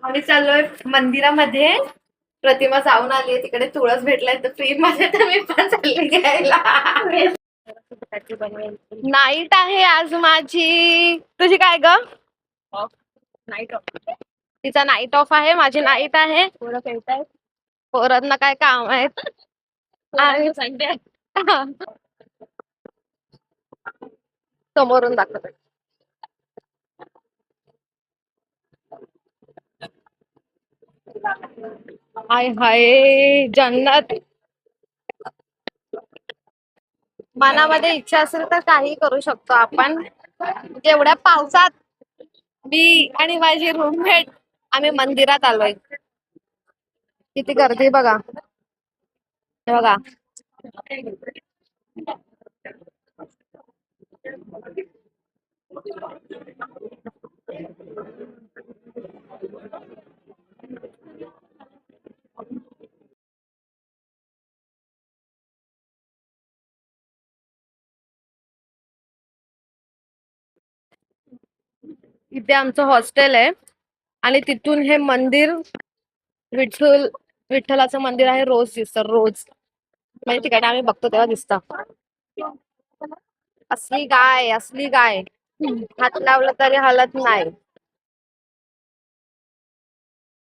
आम्ही चाललोय मंदिरामध्ये. प्रतिमा जाऊन आली तिकडे तुळस भेटलाय तर फ्री मध्ये तर मी पण चालले घ्यायला. नाईट आहे आज माझी. तुझी काय ग? Night of. तिचा नाईट ऑफ आहे, माझी नाईट आहे. पोरं खेळतायत. पोरांना काय काम आहेत. संडे समोरून दाखवत. हाय हाय जन्नत. मनामध्ये इच्छा असेल तर काही करू शकतो आपण. एवढ्या पावसात मी आणि माझी रूममेट आम्ही मंदिरात आलोय. किती गर्दी बघा. हे बघा. इथे आमचं हॉस्टेल आहे आणि तिथून हे मंदिर विठ्ठलाचं मंदिर आहे. रोज दिसतं रोज. म्हणजे तिकडे आम्ही बघतो तेव्हा दिसतं. असली गाय असली गाय. हात लावलं तरी हलत नाही.